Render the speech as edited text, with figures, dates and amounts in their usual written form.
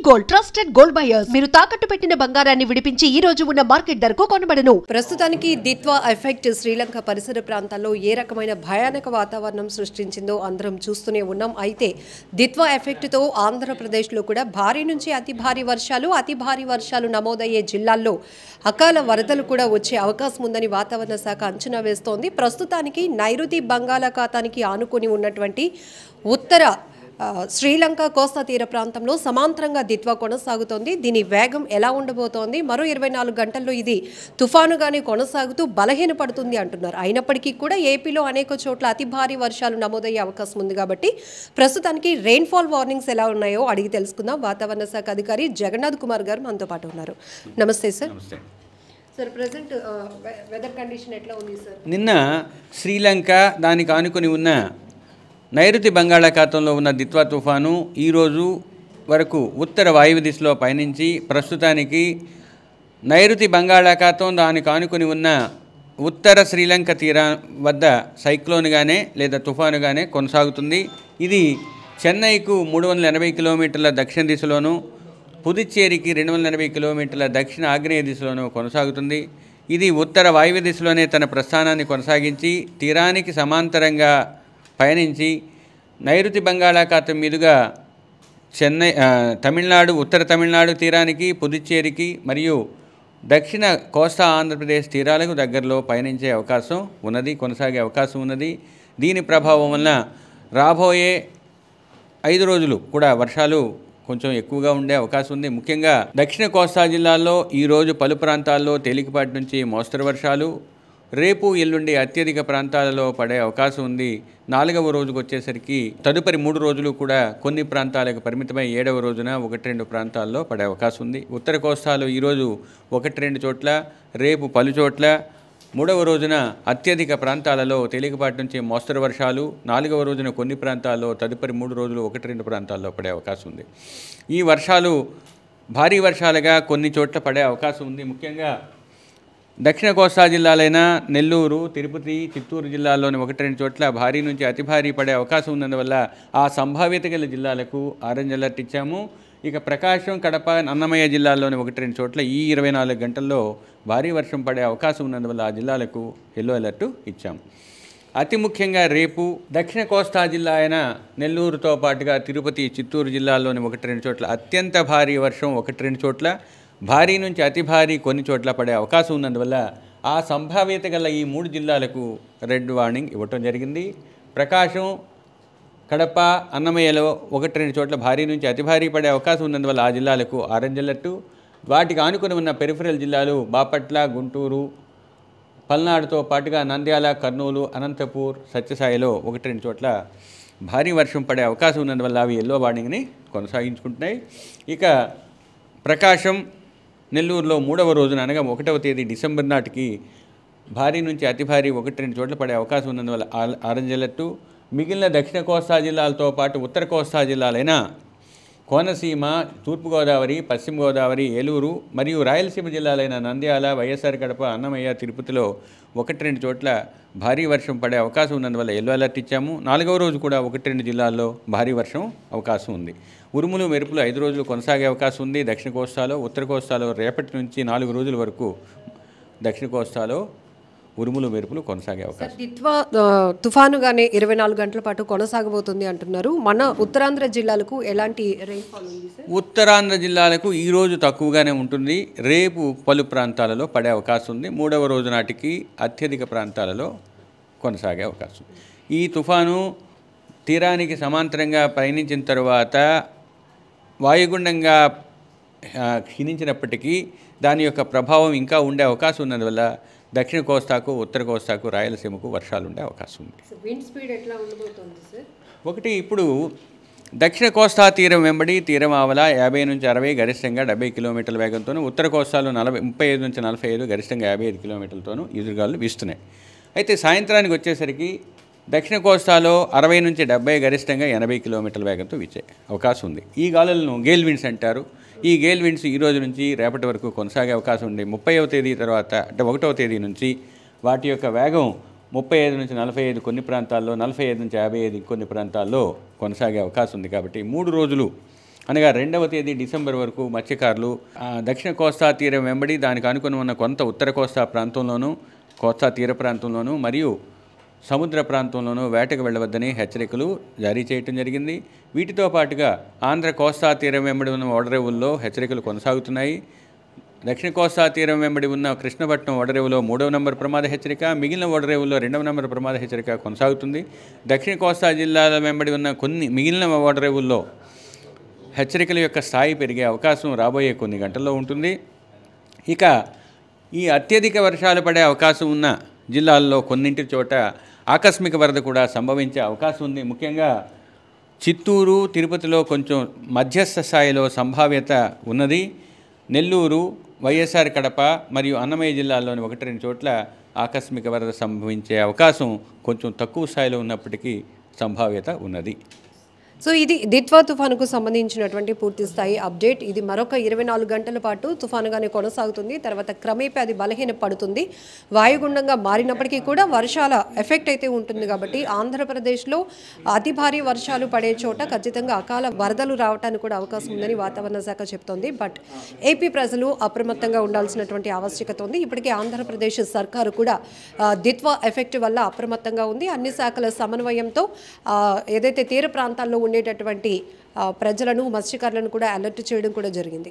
Gold trusted gold buyers మీరు తాకట్టు పెట్టిన బంగారాన్ని విడిపించి ఈ రోజు ఉన్న మార్కెట్ ధరకు కొనబడను. ప్రస్తుతానికి దిత్వా ఎఫెక్ట్ శ్రీలంక పరిసర ప్రాంతాల్లో ఏ రకమైన భయానక వాతావరణం సృష్టించిందో అందరం చూస్తూనే ఉన్నాం. అయితే దిత్వా ఎఫెక్ట్ తో ఆంధ్రప్రదేశ్లో కూడా భారీ నుంచి అతి భారీ వర్షాలు నమోదయ్యే జిల్లాల్లో అకాల వరదలు కూడా వచ్చే అవకాశం ఉందని వాతావరణ శాఖ అంచనా వేస్తోంది. ప్రస్తుతానికి నైరుతి బంగాళాఖాతానికి ఆనుకొని ఉన్నటువంటి ఉత్తర శ్రీలంక కోస్తా తీర ప్రాంతంలో సమాంతరంగా దిత్వా కొనసాగుతోంది. దీని వేగం ఎలా ఉండబోతోంది? మరో 24 గంటల్లో ఇది తుఫానుగానే కొనసాగుతూ బలహీనపడుతుంది అంటున్నారు. అయినప్పటికీ కూడా ఏపీలో అనేక చోట్ల అతి భారీ వర్షాలు నమోదయ్యే అవకాశం ఉంది. కాబట్టి ప్రస్తుతానికి రెయిన్ఫాల్ వార్నింగ్స్ ఎలా ఉన్నాయో అడిగి తెలుసుకుందాం. వాతావరణ శాఖ అధికారి జగన్నాథ్ కుమార్ గారు మనతో పాటు ఉన్నారు. నమస్తే sir. Sir, present weather condition ఎట్లా ఉంది సార్? నిన్న శ్రీలంక దానికి ఆనుకొని ఉన్న నైరుతి బంగాళాఖాతంలో ఉన్న దిత్వా తుఫాను ఈరోజు వరకు ఉత్తర వాయువ్య దిశలో పయనించి ప్రస్తుతానికి నైరుతి బంగాళాఖాతం దానికి ఆనుకొని ఉన్న ఉత్తర శ్రీలంక తీరం వద్ద సైక్లోన్గానే లేదా తుఫానుగానే కొనసాగుతుంది. ఇది చెన్నైకు 380 కిలోమీటర్ల దక్షిణ దిశలోను, పుదుచ్చేరికి 280 కిలోమీటర్ల దక్షిణ ఆగ్నేయ దిశలోనూ కొనసాగుతుంది. ఇది ఉత్తర వాయువ్య దిశలోనే తన ప్రస్థానాన్ని కొనసాగించి తీరానికి సమాంతరంగా పయనించి నైరుతి బంగాళాఖాతం మీదుగా చెన్నై తమిళనాడు ఉత్తర తమిళనాడు తీరానికి, పుదుచ్చేరికి మరియు దక్షిణ కోస్తా ఆంధ్రప్రదేశ్ తీరాలకు దగ్గరలో పయనించే అవకాశం ఉన్నది, కొనసాగే అవకాశం ఉన్నది. దీని ప్రభావం వలన రాబోయే 5 రోజులు కూడా వర్షాలు కొంచెం ఎక్కువగా ఉండే అవకాశం ఉంది. ముఖ్యంగా దక్షిణ కోస్తా జిల్లాల్లో ఈరోజు పలు ప్రాంతాల్లో తేలికపాటి నుంచి మోస్తరు వర్షాలు, రేపు ఎల్లుండి అత్యధిక ప్రాంతాలలో పడే అవకాశం ఉంది. 4వ రోజుకు వచ్చేసరికి తదుపరి 3 రోజులు కూడా కొన్ని ప్రాంతాలకు పరిమితమై 7వ రోజున 1-2 ప్రాంతాల్లో పడే అవకాశం ఉంది. ఉత్తర కోస్తాలో ఈరోజు 1-2 చోట్ల, రేపు పలు చోట్ల, 3వ రోజున అత్యధిక ప్రాంతాలలో తేలికపాటి నుంచి మోస్తరు వర్షాలు, 4వ రోజున కొన్ని ప్రాంతాల్లో, తదుపరి 3 రోజులు 1-2 ప్రాంతాల్లో పడే అవకాశం ఉంది. ఈ వర్షాలు భారీ వర్షాలుగా కొన్ని చోట్ల పడే అవకాశం ఉంది. ముఖ్యంగా దక్షిణ కోస్తా జిల్లాలైన నెల్లూరు, తిరుపతి, చిత్తూరు జిల్లాల్లోని 1-2 చోట్ల భారీ నుంచి అతి భారీ పడే అవకాశం ఉన్నందువల్ల ఆ సంభావ్యత గల జిల్లాలకు ఆరెంజ్ అలర్ట్ ఇచ్చాము. ఇక ప్రకాశం, కడప, అన్నమయ్య జిల్లాల్లోని 1-2 చోట్ల ఈ 24 గంటల్లో భారీ వర్షం పడే అవకాశం ఉన్నందువల్ల ఆ జిల్లాలకు ఎల్లో అలర్టు ఇచ్చాము. అతి ముఖ్యంగా రేపు దక్షిణ కోస్తా జిల్లా అయిన నెల్లూరుతో పాటుగా తిరుపతి, చిత్తూరు జిల్లాల్లోని 1-2 చోట్ల అత్యంత భారీ వర్షం, 1-2 చోట్ల భారీ నుంచి అతి భారీ కొన్ని చోట్ల పడే అవకాశం ఉన్నందువల్ల ఆ సంభావ్యత గల ఈ 3 జిల్లాలకు రెడ్ వార్నింగ్ ఇవ్వటం జరిగింది. ప్రకాశం, కడప, అన్నమయ్యలో 1-2 చోట్ల భారీ నుంచి అతి భారీ పడే అవకాశం ఉన్నందువల్ల ఆ జిల్లాలకు ఆరెంజ్ అలర్టు. వాటికి ఆనుకుని ఉన్న పెరిఫరల్ జిల్లాలు బాపట్ల, గుంటూరు, పల్నాడుతో పాటుగా నంద్యాల, కర్నూలు, అనంతపూర్, సత్యసాయిలో 1-2 చోట్ల భారీ వర్షం పడే అవకాశం ఉన్నందువల్ల అవి ఎల్లో వార్నింగ్ని కొనసాగించుకుంటున్నాయి. ఇక ప్రకాశం, నెల్లూరులో 3వ రోజున అనగా 1వ తేదీ డిసెంబర్ నాటికి భారీ నుంచి అతి భారీ 1-2 చోట్ల పడే అవకాశం ఉన్నందువల్ల ఆరెంజ్ అలర్టు. మిగిలిన దక్షిణ కోస్తా జిల్లాలతో పాటు ఉత్తర కోస్తా జిల్లాలైన కోనసీమ, తూర్పుగోదావరి, పశ్చిమ గోదావరి, ఏలూరు మరియు రాయలసీమ జిల్లాలైన నంద్యాల, వైఎస్ఆర్ కడప, అన్నమయ్య, తిరుపతిలో 1-2 చోట్ల భారీ వర్షం పడే అవకాశం ఉన్నందువల్ల ఎల్లో అలర్ట్ ఇచ్చాము. 4వ రోజు కూడా 1-2 జిల్లాల్లో భారీ వర్షం అవకాశం ఉంది. ఉరుములు, మెరుపులు 5 రోజులు కొనసాగే అవకాశం ఉంది. దక్షిణ కోస్తాలో, ఉత్తర కోస్తాలో రేపటి నుంచి 4 రోజుల వరకు దక్షిణ కోస్తాలో ఉరుములు, మెరుపులు కొనసాగే అవకాశం. దిత్వా తుఫానుగానే 24 గంటల పాటు కొనసాగబోతుంది అంటున్నారు. మన ఉత్తరాంధ్ర జిల్లాలకు ఎలాంటి రెయిన్ఫాల్ ఉంది సార్? ఉత్తరాంధ్ర జిల్లాలకు ఈరోజు తక్కువగానే ఉంటుంది. రేపు పలు ప్రాంతాలలో పడే అవకాశం ఉంది. 3వ రోజు నాటికి అత్యధిక ప్రాంతాలలో కొనసాగే అవకాశం. ఈ తుఫాను తీరానికి సమాంతరంగా పయనించిన తరువాత వాయుగుండంగా క్షీణించినప్పటికీ దాని యొక్క ప్రభావం ఇంకా ఉండే అవకాశం ఉన్నందువల్ల దక్షిణ కోస్తాకు, ఉత్తర కోస్తాకు, రాయలసీమకు వర్షాలు ఉండే అవకాశం ఉంది. విండ్ స్పీడ్ ఎట్లా ఉండబోతోంది సార్? ఒకటి, ఇప్పుడు దక్షిణ కోస్తా తీరం వెంబడి తీరం ఆవల 50 నుంచి 60, గరిష్టంగా 70 కిలోమీటర్ల వేగంతోనూ, ఉత్తర కోస్తాలో 35 నుంచి 45, గరిష్టంగా 55 కిలోమీటర్లతోనూ ఈదురుగాలు వీస్తున్నాయి. అయితే సాయంత్రానికి వచ్చేసరికి దక్షిణ కోస్తాలో 60 నుంచి 70, గరిష్టంగా 80 కిలోమీటర్ల వేగంతో వీచే అవకాశం ఉంది. ఈ గాలులను గేల్ విండ్స్ అంటారు. ఈ గేల్ విండ్స్ ఈ రోజు నుంచి రేపటి వరకు కొనసాగే అవకాశం ఉంది. 30వ తేదీ తర్వాత అంటే 1వ తేదీ నుంచి వాటి యొక్క వేగం 35 నుంచి 45 కొన్ని ప్రాంతాల్లో, 45 నుంచి 55 కొన్ని ప్రాంతాల్లో కొనసాగే అవకాశం ఉంది. కాబట్టి 3 రోజులు అనగా 2వ తేదీ డిసెంబర్ వరకు మత్స్యకారులు దక్షిణ కోస్తా తీరం వెంబడి దానికి ఆనుకుని ఉన్న కొంత ఉత్తర కోస్తా ప్రాంతంలోనూ, కోస్తా తీర ప్రాంతంలోనూ మరియు సముద్ర ప్రాంతంలోనూ వేటకు వెళ్ళవద్దని హెచ్చరికలు జారీ చేయడం జరిగింది. వీటితో పాటుగా ఆంధ్ర కోస్తా తీరం వెంబడి ఉన్న ఓడరేవుల్లో హెచ్చరికలు కొనసాగుతున్నాయి. దక్షిణ కోస్తా తీరం వెంబడి ఉన్న కృష్ణపట్నం ఓడరేవులో 3వ నంబర్ ప్రమాద హెచ్చరిక, మిగిలిన ఓడరేవుల్లో 2వ నంబర్ ప్రమాద హెచ్చరిక కొనసాగుతుంది. దక్షిణ కోస్తా జిల్లాల వెంబడి ఉన్న కొన్ని మిగిలిన ఓడరేవుల్లో హెచ్చరికల యొక్క స్థాయి పెరిగే అవకాశం రాబోయే కొన్ని గంటల్లో ఉంటుంది. ఇక ఈ అత్యధిక వర్షాలు పడే అవకాశం ఉన్న జిల్లాల్లో కొన్నింటి చోట ఆకస్మిక వరద కూడా సంభవించే అవకాశం ఉంది. ముఖ్యంగా చిత్తూరు, తిరుపతిలో కొంచెం మధ్యస్థ స్థాయిలో సంభావ్యత ఉన్నది. నెల్లూరు, వైఎస్ఆర్ కడప మరియు అన్నమయ్య జిల్లాల్లోని 1-2 చోట్ల ఆకస్మిక వరద సంభవించే అవకాశం కొంచెం తక్కువ స్థాయిలో ఉన్నప్పటికీ సంభావ్యత ఉన్నది. సో ఇది దిత్వా తుఫానుకు సంబంధించినటువంటి పూర్తి స్థాయి అప్డేట్. ఇది మరొక 24 గంటల పాటు తుఫానుగానే కొనసాగుతుంది. తర్వాత క్రమేపీ అది బలహీన పడుతుంది. వాయుగుండంగా మారినప్పటికీ కూడా వర్షాల ఎఫెక్ట్ అయితే ఉంటుంది కాబట్టి ఆంధ్రప్రదేశ్లో అతి భారీ వర్షాలు పడే చోట ఖచ్చితంగా అకాల వరదలు రావడానికి కూడా అవకాశం ఉందని వాతావరణ శాఖ చెప్తోంది. బట్ ఏపీ ప్రజలు అప్రమత్తంగా ఉండాల్సినటువంటి ఆవశ్యకత ఉంది. ఇప్పటికే ఆంధ్రప్రదేశ్ సర్కారు కూడా దిత్వా ఎఫెక్ట్ వల్ల అప్రమత్తంగా ఉంది. అన్ని శాఖల సమన్వయంతో ఏదైతే తీర ప్రాంతాల్లో ఉండేటటువంటి ప్రజలను, మత్స్యకారులను కూడా అలర్ట్ చేయడం కూడా జరిగింది.